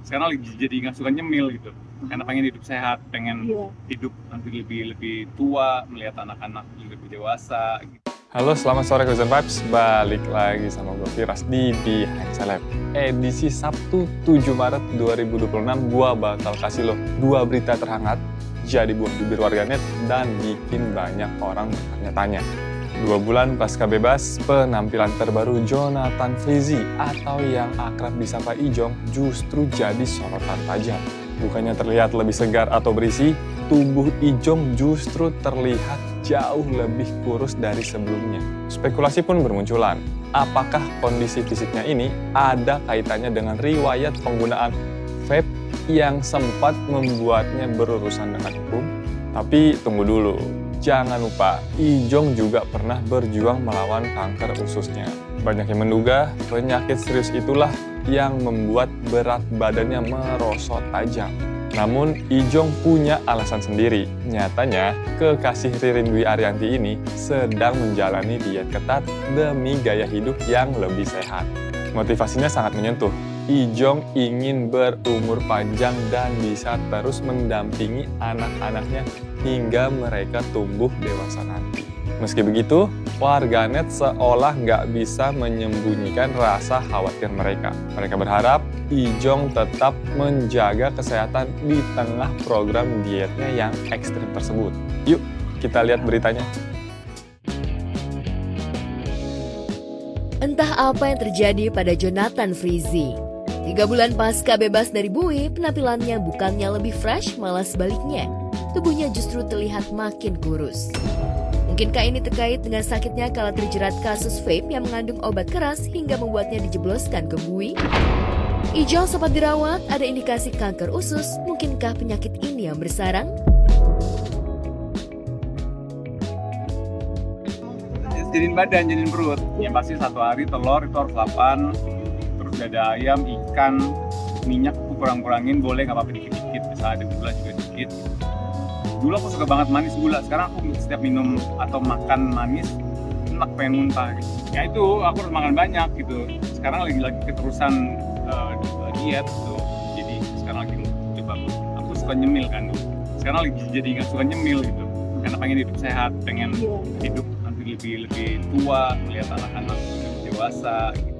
sekarang lagi jadi nggak suka nyemil gitu, karena pengen hidup sehat, pengen hidup nanti lebih tua, melihat anak-anak lebih dewasa gitu. Halo, selamat sore Horizon Vibes. Balik lagi sama gue Firas di Behind Celeb. Edisi Sabtu 7 Maret 2026, gue bakal kasih lo 2 berita terhangat, jadi buah bibir warganet, dan bikin banyak orang bertanya-tanya. 2 bulan pasca bebas, penampilan terbaru Jonathan Frizzy atau yang akrab disapa Ijong justru jadi sorotan tajam. Bukannya terlihat lebih segar atau berisi, tubuh Ijong justru terlihat jauh lebih kurus dari sebelumnya. Spekulasi pun bermunculan. Apakah kondisi fisiknya ini ada kaitannya dengan riwayat penggunaan vape yang sempat membuatnya berurusan dengan hukum? Tapi tunggu dulu. Jangan lupa, Ijong juga pernah berjuang melawan kanker ususnya. Banyak yang menduga penyakit serius itulah yang membuat berat badannya merosot tajam. Namun, Ijong punya alasan sendiri. Nyatanya, kekasih Ririn Dwi Ariyanti ini sedang menjalani diet ketat demi gaya hidup yang lebih sehat. Motivasinya sangat menyentuh. Ijong ingin berumur panjang dan bisa terus mendampingi anak-anaknya hingga mereka tumbuh dewasa nanti. Meski begitu, warganet seolah nggak bisa menyembunyikan rasa khawatir mereka. Mereka berharap Ijong tetap menjaga kesehatan di tengah program dietnya yang ekstrim tersebut. Yuk, kita lihat beritanya. Entah apa yang terjadi pada Jonathan Frizzy. 3 bulan pasca bebas dari bui, penampilannya bukannya lebih fresh, malah sebaliknya. Tubuhnya justru terlihat makin kurus. Mungkinkah ini terkait dengan sakitnya kala terjerat kasus vape yang mengandung obat keras hingga membuatnya dijebloskan ke bui? Ijong sempat dirawat, ada indikasi kanker usus, mungkinkah penyakit ini yang bersarang? Jadiin badan, jadiin perut. Yang pasti 1 hari telur itu harus 8, terus dada ayam, ikan, minyak kurang-kurangin, boleh nggak apa-apa dikit-dikit, bisa ada gula juga dikit. Dulu aku suka banget manis gula, sekarang aku setiap minum atau makan manis, enak pengen muntah gitu. Ya itu, aku harus makan banyak gitu. Sekarang lagi keterusan diet gitu. Jadi sekarang lagi coba, aku suka nyemil kan dulu. Sekarang lagi jadi nggak suka nyemil gitu, karena pengen hidup sehat, pengen hidup nanti lebih tua, melihat anak-anak lebih dewasa gitu.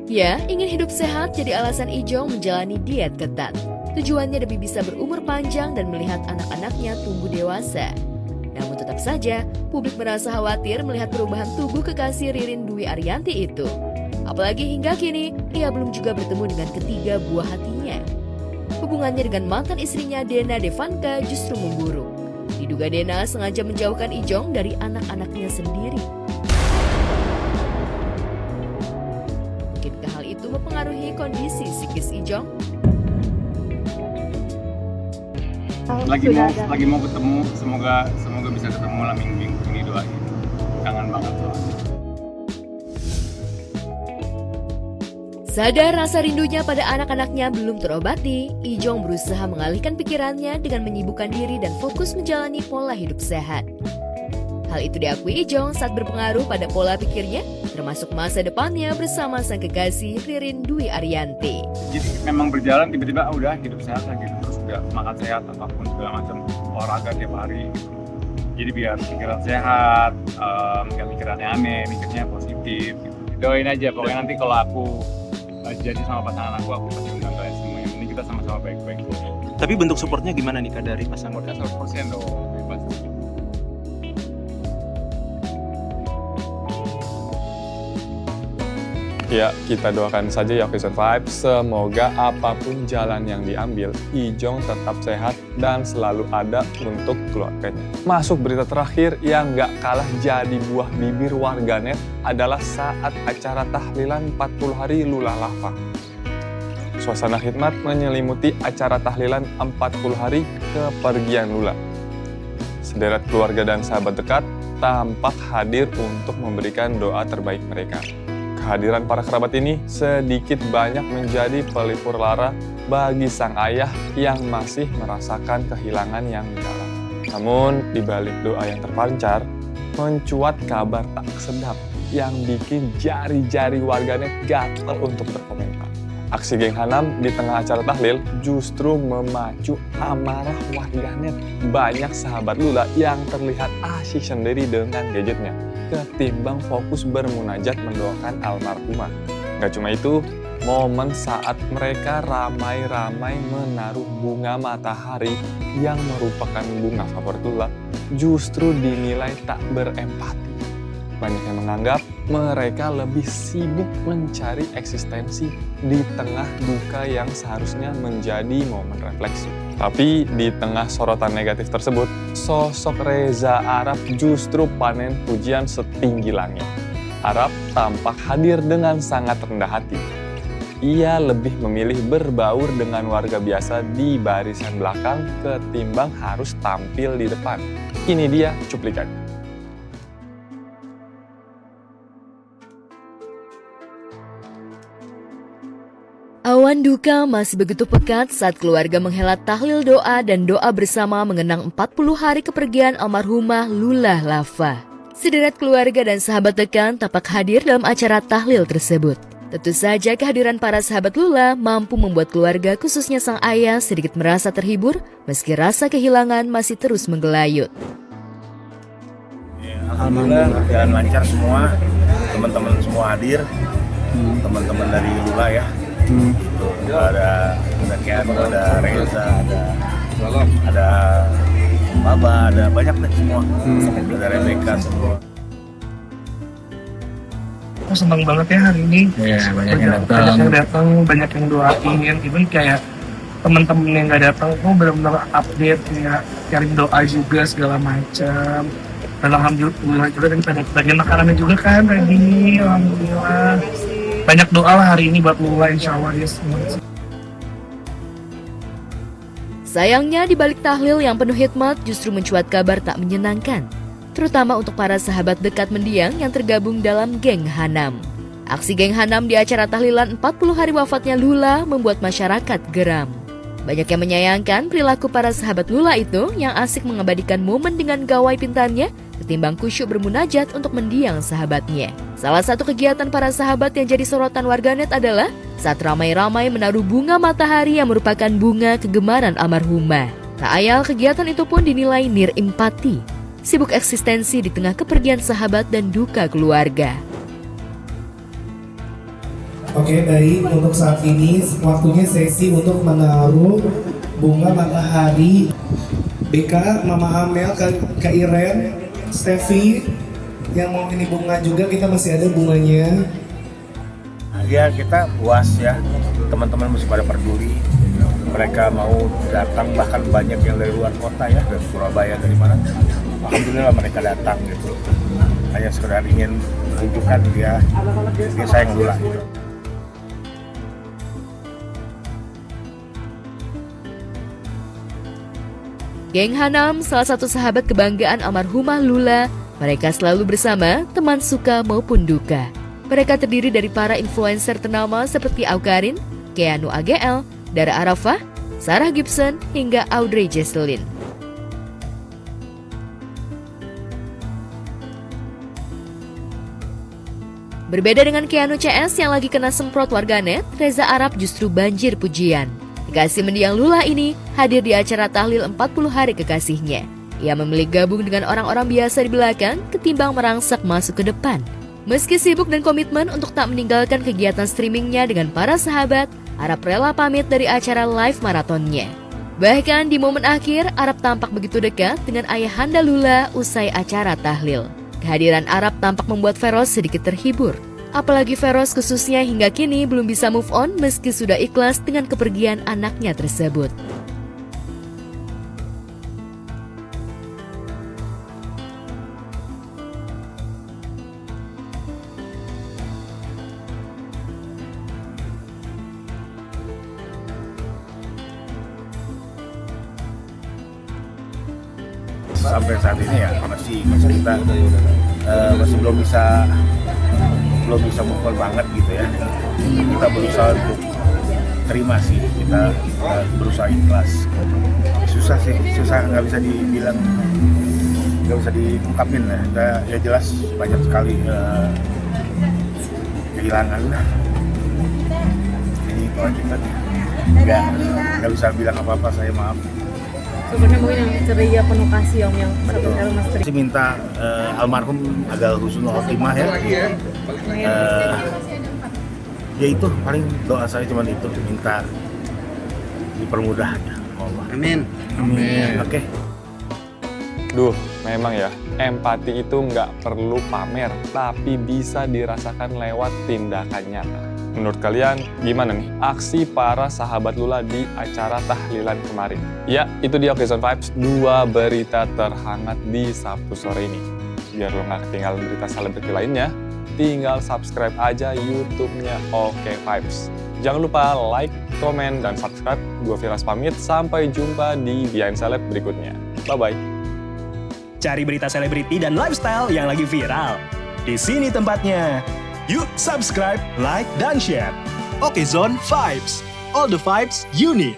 Ya, ingin hidup sehat jadi alasan Ijong menjalani diet ketat. Tujuannya demi bisa berumur panjang dan melihat anak-anaknya tumbuh dewasa. Namun tetap saja, publik merasa khawatir melihat perubahan tubuh kekasih Ririn Dwi Ariyanti itu. Apalagi hingga kini, ia belum juga bertemu dengan ketiga buah hatinya. Hubungannya dengan mantan istrinya Dena Devanka justru memburuk. Diduga Dena sengaja menjauhkan Ijong dari anak-anaknya sendiri. Mungkinkah hal itu mempengaruhi kondisi psikis Ijong? Lagi mau ketemu, semoga bisa ketemu lah minggu ini, doain. Kangen banget soalnya. Sadar rasa rindunya pada anak-anaknya belum terobati, Ijong berusaha mengalihkan pikirannya dengan menyibukkan diri dan fokus menjalani pola hidup sehat. Hal itu diakui Ijong saat berpengaruh pada pola pikirnya, termasuk masa depannya bersama sang kekasih Ririn Dwi Ariyanti. Jadi memang berjalan tiba-tiba udah hidup sehat lagi, terus udah makan sehat apapun segala macam, olahraga tiap hari gitu. Jadi biar pikiran sehat, nggak pikirannya aneh, mikirnya positif gitu. Doain aja, pokoknya nanti kalau aku jadi sama pasangan aku pasti undang kalian semua. Ini kita sama-sama baik-baik. Tapi bentuk supportnya gimana nih Kak dari pasangan? Udah 100% dong, bebas. Ya, kita doakan saja ya Horizon Vibes. Semoga apapun jalan yang diambil, Ijong tetap sehat dan selalu ada untuk keluarganya. Masuk berita terakhir yang gak kalah jadi buah bibir warganet adalah saat acara tahlilan 40 hari Lula Lava. Suasana khidmat menyelimuti acara tahlilan 40 hari kepergian Lula. Sederet keluarga dan sahabat dekat tampak hadir untuk memberikan doa terbaik mereka. Kehadiran para kerabat ini sedikit banyak menjadi pelipur lara bagi sang ayah yang masih merasakan kehilangan yang dalam. Namun, di balik doa yang terpancar, mencuat kabar tak sedap yang bikin jari-jari warganet gatel untuk berkomentar. Aksi geng Hanam di tengah acara tahlil justru memacu amarah warganet. Banyak sahabat Lula yang terlihat asyik sendiri dengan gadgetnya, ketimbang fokus bermunajat mendoakan almarhumah. Gak cuma itu, momen saat mereka ramai-ramai menaruh bunga matahari yang merupakan bunga favorit Lula justru dinilai tak berempati. Banyak yang menganggap mereka lebih sibuk mencari eksistensi di tengah duka yang seharusnya menjadi momen refleksi. Tapi di tengah sorotan negatif tersebut, sosok Reza Arab justru panen pujian setinggi langit. Arab tampak hadir dengan sangat rendah hati. Ia lebih memilih berbaur dengan warga biasa di barisan belakang ketimbang harus tampil di depan. Ini dia cuplikannya. Awan duka masih begitu pekat saat keluarga menghelat tahlil doa dan doa bersama mengenang 40 hari kepergian almarhumah Lula Lava. Sederet keluarga dan sahabat dekat tampak hadir dalam acara tahlil tersebut. Tentu saja kehadiran para sahabat Lula mampu membuat keluarga khususnya sang ayah sedikit merasa terhibur meski rasa kehilangan masih terus menggelayut. Alhamdulillah jalan lancar semua, teman-teman semua hadir, teman-teman dari Lula ya. Ada Keanu, ada Reza, ada Baba, ada banyak deh semua, ada Rebecca semua. Aku senang banget ya hari ini. Iya, banyak yang datang, banyak yang doain. Even kayak teman-teman yang nggak datang, aku benar-benar update kayak cari doa juga segala macam. Dan alhamdulillah juga dan bagian makanannya juga kan tadi, alhamdulillah. Banyak doa lah hari ini buat Lula, insya Allah ya semua. Sayangnya di balik tahlil yang penuh hikmat justru mencuat kabar tak menyenangkan, terutama untuk para sahabat dekat mendiang yang tergabung dalam geng Hanam. Aksi geng Hanam di acara tahlilan 40 hari wafatnya Lula membuat masyarakat geram. Banyak yang menyayangkan perilaku para sahabat Lula itu yang asik mengabadikan momen dengan gawai pintarnya ketimbang khusyuk bermunajat untuk mendiang sahabatnya. Salah satu kegiatan para sahabat yang jadi sorotan warganet adalah saat ramai-ramai menaruh bunga matahari yang merupakan bunga kegemaran almarhumah. Tak ayal kegiatan itu pun dinilai nir empati, sibuk eksistensi di tengah kepergian sahabat dan duka keluarga. Oke, baik. Untuk saat ini waktunya sesi untuk menaruh bunga matahari. BK, Mama Amel, Kak Iren, Steffi, yang mau ini bunga juga, kita masih ada bunganya. Ya kita puas ya, teman-teman masih pada peduli. Mereka mau datang, bahkan banyak yang dari luar kota ya, dari Surabaya, dari mana. Alhamdulillah mereka datang gitu. Hanya sekedar ingin menunjukkan dia sayang Lula gitu. Geng Hanam, salah satu sahabat kebanggaan almarhumah Lula, mereka selalu bersama teman suka maupun duka. Mereka terdiri dari para influencer ternama seperti Aukarin, Keanu AGL, Dara Arafah, Sarah Gibson, hingga Audrey Jesselyn. Berbeda dengan Keanu CS yang lagi kena semprot warganet, Reza Arab justru banjir pujian. Kekasih mendiang Lula ini hadir di acara tahlil 40 hari kekasihnya. Ia memilih gabung dengan orang-orang biasa di belakang ketimbang merangsak masuk ke depan. Meski sibuk dan komitmen untuk tak meninggalkan kegiatan streamingnya dengan para sahabat, Arab rela pamit dari acara live maratonnya. Bahkan di momen akhir, Arab tampak begitu dekat dengan ayahanda Lula usai acara tahlil. Kehadiran Arab tampak membuat Feroz sedikit terhibur. Apalagi Feroz khususnya hingga kini belum bisa move on meski sudah ikhlas dengan kepergian anaknya tersebut. Sampai saat ini ya masih kita masih belum bisa move on banget gitu ya. Kita berusaha untuk terima sih, kita berusaha ikhlas. Susah nggak bisa dibilang, nggak bisa diungkapin ya. Ya jelas banyak sekali kehilangan. Jadi gitu aja kan. Nggak bisa bilang apa-apa, saya maaf. Sebenarnya mungkin yang ceria penuh kasih yang Betul. seperti Mas Tri. Saya minta almarhum agar husnul khotimah ya. Ya itu paling doa saya cuma itu, minta dipermudah aja. Allah. Amin. Amin. Oke. Duh, memang ya, empati itu nggak perlu pamer, tapi bisa dirasakan lewat tindakan nyata. Menurut kalian, gimana nih aksi para sahabat Lula di acara tahlilan kemarin? Ya, itu dia Okezone Vibes, 2 berita terhangat di Sabtu sore ini. Biar lo nggak ketinggalan berita selebriti lainnya, tinggal subscribe aja YouTube-nya Oke Vibes. Jangan lupa like, komen, dan subscribe. Gue Firas pamit, sampai jumpa di Behind Celeb berikutnya. Bye-bye. Cari berita selebriti dan lifestyle yang lagi viral. Di sini tempatnya. Yuk subscribe, like, dan share. Okezone Vibes. All the vibes you need.